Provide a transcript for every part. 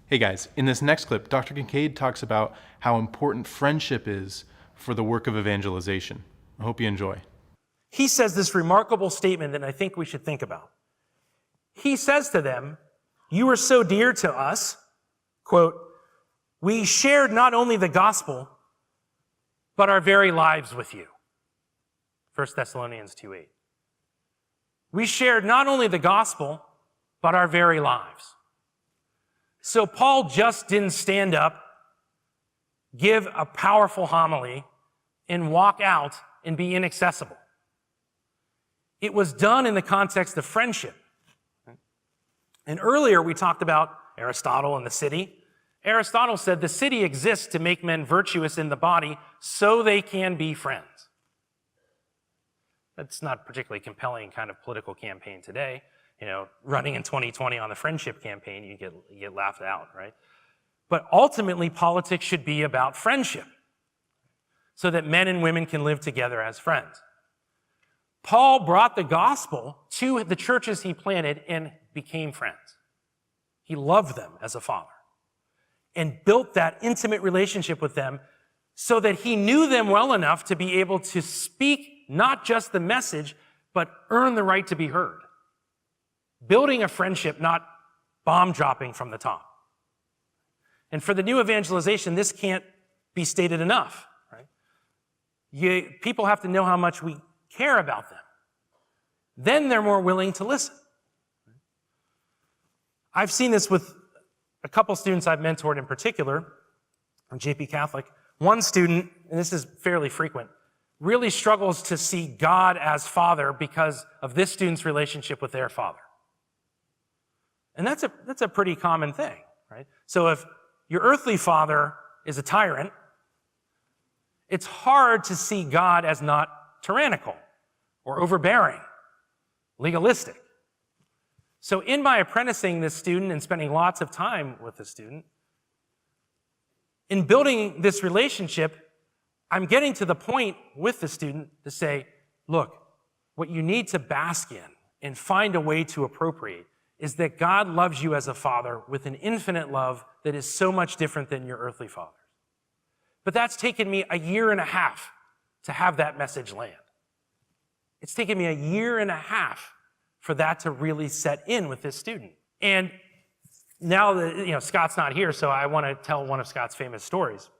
Hey guys, in this next clip, Dr. Kincaid talks about how important friendship is for the work of evangelization. I hope you enjoy. He says this remarkable statement that I think we should think about. He says to them, "You are so dear to us," quote, "we shared not only the gospel, but our very lives with you." 1 Thessalonians 2:8. We shared not only the gospel, but our very lives. So Paul just didn't stand up, give a powerful homily, and walk out and be inaccessible. It was done in the context of friendship. And earlier we talked about Aristotle and the city. Aristotle said the city exists to make men virtuous in the body so they can be friends. That's not a particularly compelling kind of political campaign today. You know, running in 2020 on the friendship campaign, you get laughed out, right? But ultimately, politics should be about friendship so that men and women can live together as friends. Paul brought the gospel to the churches he planted and became friends. He loved them as a father and built that intimate relationship with them so that he knew them well enough to be able to speak not just the message, but earn the right to be heard. Building a friendship, not bomb dropping from the top. And for the new evangelization, this can't be stated enough, right? People have to know how much we care about them. Then they're more willing to listen. I've seen this with a couple students I've mentored in particular, on JPCatholic. One student, and this is fairly frequent, really struggles to see God as Father because of this student's relationship with their father. And that's a pretty common thing, right? So if your earthly father is a tyrant, it's hard to see God as not tyrannical or overbearing, legalistic. So in my apprenticing this student and spending lots of time with the student, in building this relationship, I'm getting to the point with the student to say, look, what you need to bask in and find a way to appropriate is that God loves you as a father with an infinite love that is so much different than your earthly father's. But that's taken me 1.5 years to have that message land. It's taken me 1.5 years for that to really set in with this student. And now that Scott's not here, so I want to tell one of Scott's famous stories.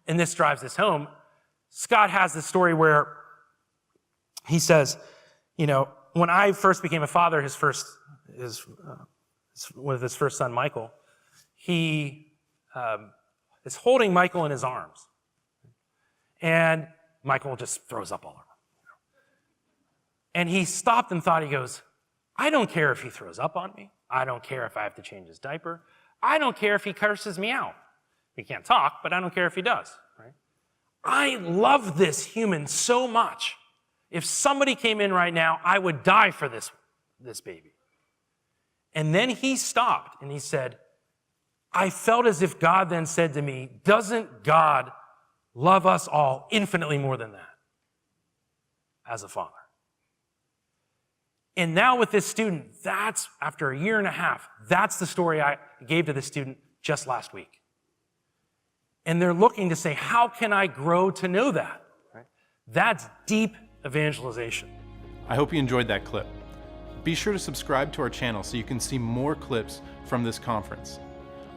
And this drives this home. Scott has this story where he says, when I first became a father, with his first son, Michael, he is holding Michael in his arms. And Michael just throws up all over. And he stopped and thought, he goes, I don't care if he throws up on me. I don't care if I have to change his diaper. I don't care if he curses me out. He can't talk, but I don't care if he does. Right? I love this human so much. If somebody came in right now, I would die for this baby. And then he stopped and he said, I felt as if God then said to me, doesn't God love us all infinitely more than that as a father? And now with this student, that's after 1.5 years, that's the story I gave to the student just last week. And they're looking to say, how can I grow to know that? Right? That's deep evangelization. I hope you enjoyed that clip. Be sure to subscribe to our channel so you can see more clips from this conference.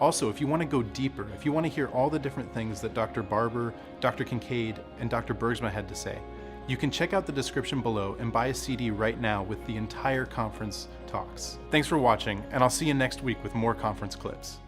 Also, if you want to go deeper, if you want to hear all the different things that Dr. Barber, Dr. Kincaid, and Dr. Bergsma had to say, you can check out the description below and buy a CD right now with the entire conference talks. Thanks for watching, and I'll see you next week with more conference clips.